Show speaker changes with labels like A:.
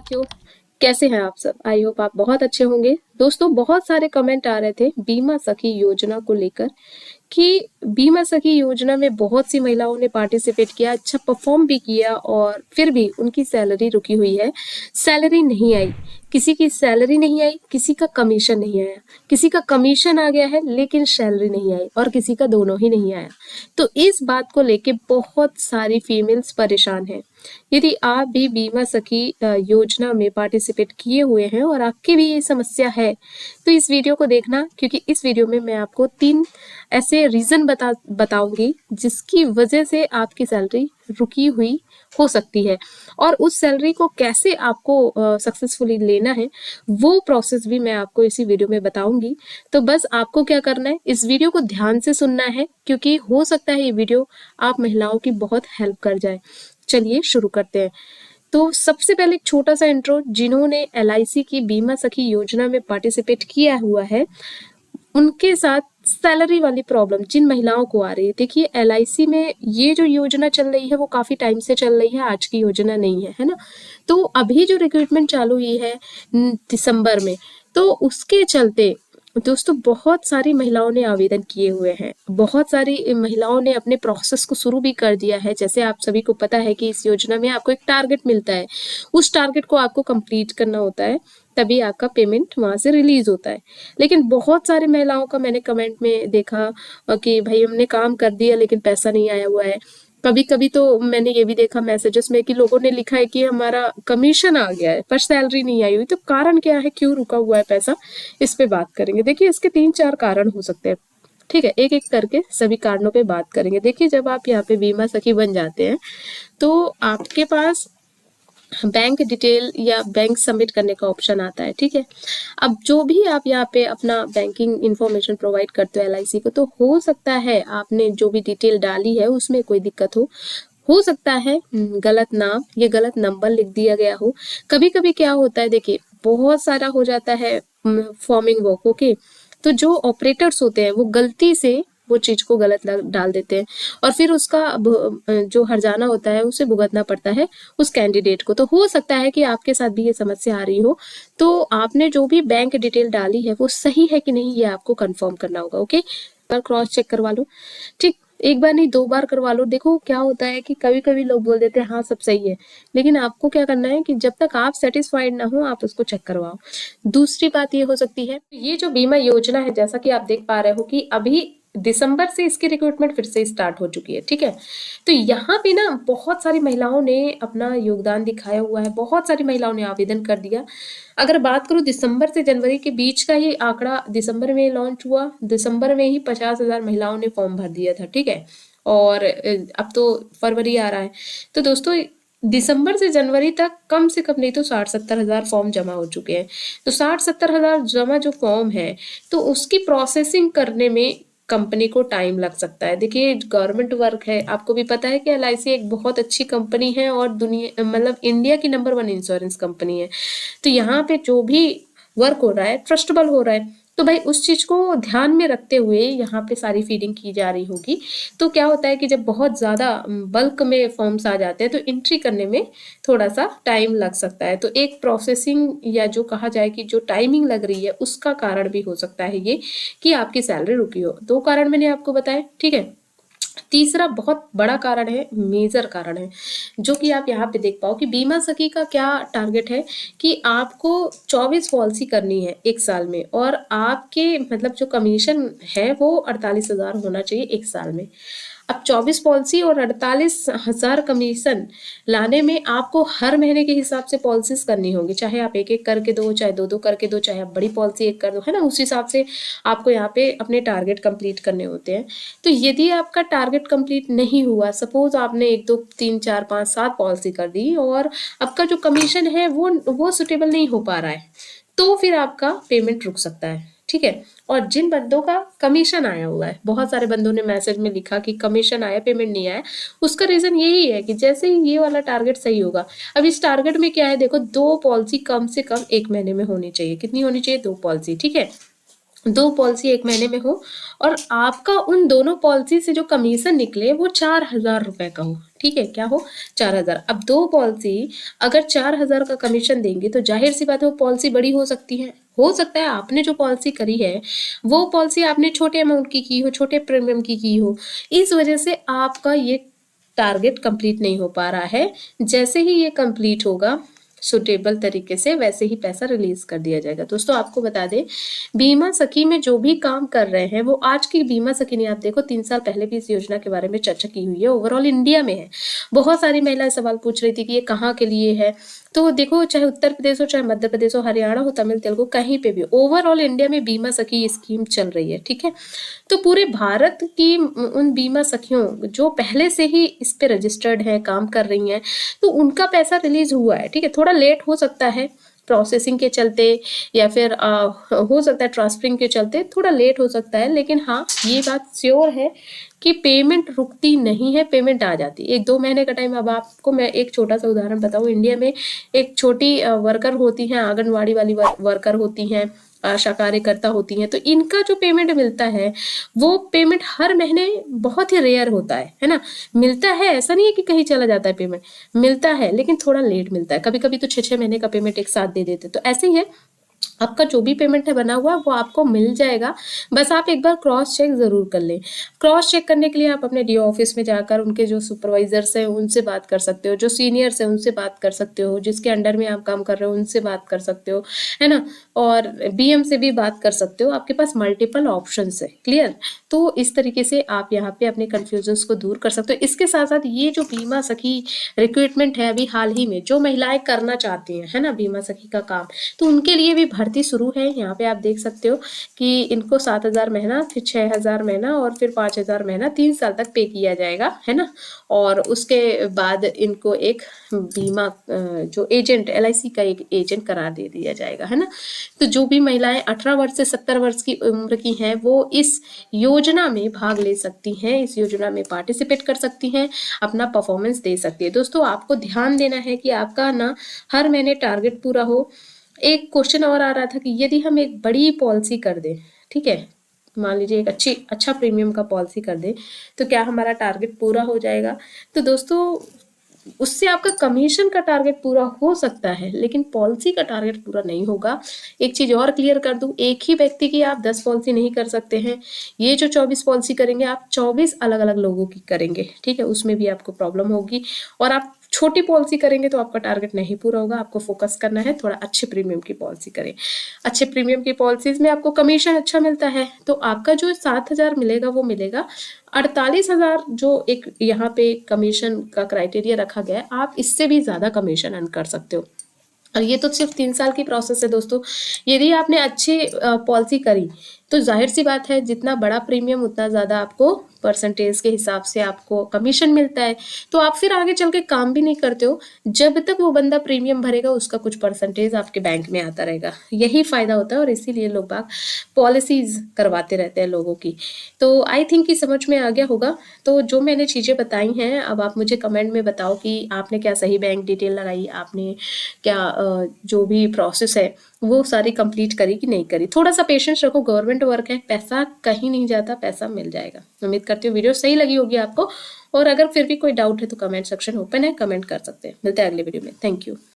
A: साथियों, कैसे हैं आप सब? आई होप आप बहुत अच्छे होंगे। दोस्तों, बहुत सारे कमेंट आ रहे थे बीमा सखी योजना को लेकर कि बीमा सखी योजना में बहुत सी महिलाओं ने पार्टिसिपेट किया, अच्छा परफॉर्म भी किया और फिर भी उनकी सैलरी रुकी हुई है, सैलरी नहीं आई। किसी की सैलरी नहीं आई, किसी का कमीशन नहीं आया, किसी का कमीशन आ गया है लेकिन सैलरी नहीं आई और किसी का दोनों ही नहीं आया। तो इस बात को लेके बहुत सारी फीमेल्स परेशान हैं। यदि आप भी बीमा सखी योजना में पार्टिसिपेट किए हुए हैं और आपकी भी ये समस्या है तो इस वीडियो को देखना, क्योंकि इस वीडियो में मैं आपको 3 ऐसे रीजन बताऊंगी जिसकी वजह से आपकी सैलरी रुकी हुई हो सकती है और उस सैलरी को कैसे आपको सक्सेसफुली लेना है वो प्रोसेस भी मैं आपको इसी वीडियो में बताऊंगी। तो बस आपको क्या करना है, इस वीडियो को ध्यान से सुनना है क्योंकि हो सकता है ये वीडियो आप महिलाओं की बहुत हेल्प कर जाए। चलिए शुरू करते हैं। तो सबसे पहले एक छोटा सा इंट्रो, जिन्होंने LIC की बीमा सखी योजना में पार्टिसिपेट किया हुआ है उनके साथ सैलरी वाली प्रॉब्लम जिन महिलाओं को आ रही है। देखिए, LIC में ये जो योजना चल रही है वो काफी टाइम से चल रही है, आज की योजना नहीं है ना। तो अभी जो रिक्रूटमेंट चालू हुई है दिसंबर में, तो उसके चलते दोस्तों बहुत सारी महिलाओं ने आवेदन किए हुए हैं, बहुत सारी महिलाओं ने अपने प्रोसेस को शुरू भी कर दिया है। जैसे आप सभी को पता है कि इस योजना में आपको एक टारगेट मिलता है, उस टारगेट को आपको कंप्लीट करना होता है, तभी आपका पेमेंट वहां से रिलीज होता है। लेकिन बहुत सारी महिलाओं का मैंने कमेंट में देखा कि भाई हमने काम कर दिया लेकिन पैसा नहीं आया हुआ है। कभी कभी तो मैंने ये भी देखा मैसेजेस में कि लोगों ने लिखा है कि हमारा कमीशन आ गया है पर सैलरी नहीं आई हुई। तो कारण क्या है, क्यों रुका हुआ है पैसा, इस पे बात करेंगे। देखिए, इसके 3-4 कारण हो सकते हैं, ठीक है। एक एक करके सभी कारणों पे बात करेंगे। देखिए, जब आप यहाँ पे बीमा सखी बन जाते हैं तो आपके पास बैंक डिटेल या बैंक सबमिट करने का ऑप्शन आता है, ठीक है। अब जो भी आप यहाँ पे अपना बैंकिंग इंफॉर्मेशन प्रोवाइड करते हो LIC को, तो हो सकता है आपने जो भी डिटेल डाली है उसमें कोई दिक्कत हो सकता है गलत नाम या गलत नंबर लिख दिया गया हो। कभी कभी क्या होता है, देखिए बहुत सारा हो जाता है फॉर्मिंग वर्क, ओके। तो जो ऑपरेटर्स होते हैं वो गलती से वो चीज को गलत डाल देते हैं और फिर उसका जो हर्जाना होता है उसे भुगतना पड़ता है उस कैंडिडेट को। तो हो सकता है कि आपके साथ भी ये समस्या आ रही हो। तो आपने जो भी बैंक डिटेल डाली है वो सही है कि नहीं, ये आपको कंफर्म करना होगा, ओके। क्रॉस चेक करवा लो, ठीक। एक बार नहीं 2 बार करवा लो। देखो क्या होता है कि कभी कभी लोग बोल देते हैं हाँ सब सही है, लेकिन आपको क्या करना है कि जब तक आप सेटिस्फाइड ना हो आप उसको चेक करवाओ। दूसरी बात ये हो सकती है, ये जो बीमा योजना है जैसा कि आप देख पा रहे हो कि अभी दिसंबर से इसकी रिक्रूटमेंट फिर से स्टार्ट हो चुकी है, ठीक है। तो यहाँ पे ना बहुत सारी महिलाओं ने अपना योगदान दिखाया हुआ है, बहुत सारी महिलाओं ने आवेदन कर दिया। अगर बात करूं दिसंबर से जनवरी के बीच का, ये आंकड़ा दिसंबर में लॉन्च हुआ, दिसंबर में ही 50,000 महिलाओं ने फॉर्म भर दिया था, ठीक है। और अब तो फरवरी आ रहा है। तो दोस्तों दिसंबर से जनवरी तक कम से कम नहीं तो 60-70 हजार फॉर्म जमा हो चुके हैं। तो 60-70 हजार जमा जो फॉर्म है तो उसकी प्रोसेसिंग करने में कंपनी को टाइम लग सकता है। देखिए गवर्नमेंट वर्क है, आपको भी पता है कि LIC एक बहुत अच्छी कंपनी है और दुनिया मतलब इंडिया की नंबर 1 इंश्योरेंस कंपनी है। तो यहाँ पे जो भी वर्क हो रहा है ट्रस्टेबल हो रहा है, तो भाई उस चीज को ध्यान में रखते हुए यहाँ पे सारी फीडिंग की जा रही होगी। तो क्या होता है कि जब बहुत ज्यादा बल्क में फॉर्म्स आ जाते हैं तो एंट्री करने में थोड़ा सा टाइम लग सकता है। तो एक प्रोसेसिंग या जो कहा जाए कि जो टाइमिंग लग रही है उसका कारण भी हो सकता है ये कि आपकी सैलरी रुकी हो। 2 कारण मैंने आपको बताए, ठीक है। तीसरा बहुत बड़ा कारण है, मेजर कारण है, जो कि आप यहाँ पे देख पाओ कि बीमा सखी का क्या टारगेट है कि आपको 24 पॉलिसी करनी है 1 साल में और आपके मतलब जो कमीशन है वो 48,000 होना चाहिए 1 साल में। अब 24 पॉलिसी और 48,000 कमीशन लाने में आपको हर महीने के हिसाब से पॉलिसीज करनी होगी, चाहे आप एक एक करके दो, चाहे दो दो करके दो, चाहे आप बड़ी पॉलिसी एक कर दो, है ना। उस हिसाब से आपको यहाँ पे अपने टारगेट कंप्लीट करने होते हैं। तो यदि आपका टारगेट कंप्लीट नहीं हुआ, सपोज आपने 1 2 3 4 5 7 पॉलिसी कर दी और आपका जो कमीशन है वो सुटेबल नहीं हो पा रहा है, तो फिर आपका पेमेंट रुक सकता है, ठीक है। और जिन बंदों का कमीशन आया हुआ है, बहुत सारे बंदों ने मैसेज में लिखा कि कमीशन आया पेमेंट नहीं आया, उसका रीजन यही है कि जैसे ही ये वाला टारगेट सही होगा। अब इस टारगेट में क्या है, देखो 2 पॉलिसी कम से कम 1 महीने में होनी चाहिए। कितनी होनी चाहिए? 2 पॉलिसी, ठीक है। 2 पॉलिसी 1 महीने में हो और आपका उन दोनों पॉलिसी से जो कमीशन निकले वो 4,000 रुपए का हो। ठीक है, क्या हो? 4,000। अब 2 पॉलिसी अगर 4,000 का कमीशन देंगे तो जाहिर सी बात है वो पॉलिसी बड़ी हो सकती है। हो सकता है आपने जो पॉलिसी करी है वो पॉलिसी आपने छोटे अमाउंट की हो, छोटे प्रीमियम की हो, इस वजह से आपका ये टारगेट कंप्लीट नहीं हो पा रहा है। जैसे ही ये कंप्लीट होगा सुटेबल तरीके से, वैसे ही पैसा रिलीज कर दिया जाएगा। दोस्तों आपको बता दें, बीमा सखी में जो भी काम कर रहे हैं वो आज की बीमा सखी नहीं, आप देखो 3 साल पहले भी इस योजना के बारे में चर्चा की हुई है, ओवरऑल इंडिया में है। बहुत सारी महिलाएं सवाल पूछ रही थी कि ये कहाँ के लिए है, तो देखो चाहे उत्तर प्रदेश हो, चाहे मध्य प्रदेश हो, हरियाणा हो, तमिल तेलुगु, कहीं पे भी ओवरऑल इंडिया में बीमा सखी ये स्कीम चल रही है। ठीक है, तो पूरे भारत की उन बीमा सखियों जो पहले से ही इस पे रजिस्टर्ड है, काम कर रही हैं, तो उनका पैसा रिलीज हुआ है। ठीक है, थोड़ा लेट हो सकता है प्रोसेसिंग के चलते, या फिर हो सकता है ट्रांसफरिंग के चलते थोड़ा लेट हो सकता है, लेकिन हाँ ये बात श्योर है कि पेमेंट रुकती नहीं है, पेमेंट आ जाती है 1-2 महीने का टाइम। अब आपको मैं एक छोटा सा उदाहरण बताऊं, इंडिया में एक छोटी वर्कर होती हैं, आंगनवाड़ी वाली वर्कर होती हैं, आशा कार्यकर्ता होती हैं, तो इनका जो पेमेंट मिलता है वो पेमेंट हर महीने बहुत ही रेयर होता है ना। मिलता है, ऐसा नहीं है कि कहीं चला जाता है पेमेंट, मिलता है लेकिन थोड़ा लेट मिलता है। कभी कभी तो 6-6 महीने का पेमेंट एक साथ दे देते, तो ऐसे ही है। आपका जो भी पेमेंट है बना हुआ वो आपको मिल जाएगा, बस आप एक बार क्रॉस चेक जरूर कर लें। क्रॉस चेक करने के लिए आप अपने डीओ ऑफिस में जाकर उनके जो सुपरवाइजर्स हैं उनसे बात कर सकते हो, जो सीनियर्स हैं उनसे बात कर सकते हो, जिसके अंडर में आप काम कर रहे हो उनसे बात कर सकते हो, है ना। और बीएम से भी बात कर सकते हो, आपके पास मल्टीपल ऑप्शन है। क्लियर? तो इस तरीके से आप यहाँ पे अपने कंफ्यूजन को दूर कर सकते हो। इसके साथ साथ ये जो बीमा सखी रिक्रूटमेंट है अभी हाल ही में, जो महिलाएं करना चाहती हैं, है ना, बीमा सखी का काम, तो उनके लिए भी भर्ती शुरू है। यहाँ पे आप देख सकते हो कि इनको 7,000 महीना, फिर 6,000 महीना और फिर 5,000 महीना 3 साल तक पे किया जाएगा, है ना। और उसके बाद इनको एक बीमा जो एजेंट LIC का एक एजेंट करार दे दिया जाएगा, है ना। तो जो भी महिलाएं 18 वर्ष से 70 वर्ष की उम्र की हैं वो इस योजना में भाग ले सकती हैं, इस योजना में पार्टिसिपेट कर सकती हैं, अपना परफॉर्मेंस दे सकती है। दोस्तों आपको ध्यान देना है कि आपका ना हर महीने टारगेट पूरा हो। एक क्वेश्चन और आ रहा था कि यदि हम एक बड़ी पॉलिसी कर दें, ठीक है, मान लीजिए एक अच्छा प्रीमियम का पॉलिसी कर दें, तो क्या हमारा टारगेट पूरा हो जाएगा? तो दोस्तों उससे आपका कमीशन का टारगेट पूरा हो सकता है, लेकिन पॉलिसी का टारगेट पूरा नहीं होगा। एक चीज और क्लियर कर दूं, एक ही व्यक्ति की आप 10 पॉलिसी नहीं कर सकते हैं। ये जो 24 पॉलिसी करेंगे आप 24 अलग अलग लोगों की करेंगे, ठीक है, उसमें भी आपको प्रॉब्लम होगी। और आप छोटी पॉलिसी करेंगे तो आपका टारगेट नहीं पूरा होगा। आपको फोकस करना है, थोड़ा अच्छे प्रीमियम की पॉलिसी करें। अच्छे प्रीमियम की पॉलिसीज में आपको कमीशन अच्छा मिलता है, तो आपका जो 7,000 मिलेगा वो मिलेगा। 48,000 जो एक यहाँ पे कमीशन का क्राइटेरिया रखा गया है, आप इससे भी ज्यादा कमीशन अर्न कर सकते हो। और ये तो सिर्फ 3 साल की प्रोसेस है दोस्तों। यदि आपने अच्छी पॉलिसी करी तो जाहिर सी बात है जितना बड़ा प्रीमियम उतना ज्यादा आपको परसेंटेज के हिसाब से आपको कमीशन मिलता है, तो आप फिर आगे चल के काम भी नहीं करते हो। जब तक वो बंदा प्रीमियम भरेगा उसका कुछ परसेंटेज आपके बैंक में आता रहेगा, यही फायदा होता है। और इसीलिए लोग बाग पॉलिसीज करवाते रहते हैं लोगों की। तो आई थिंक कि समझ में आ गया होगा। तो जो मैंने चीजें बताई हैं, अब आप मुझे कमेंट में बताओ कि आपने क्या सही बैंक डिटेल लगाई, आपने क्या जो भी प्रोसेस है वो सारी कंप्लीट करी कि नहीं करी। थोड़ा सा पेशेंस रखो, गवर्नमेंट वर्क है, पैसा कहीं नहीं जाता, पैसा मिल जाएगा। उम्मीद करती हूँ वीडियो सही लगी होगी आपको, और अगर फिर भी कोई डाउट है तो कमेंट सेक्शन ओपन है, कमेंट कर सकते हैं। मिलते हैं अगले वीडियो में। Thank you.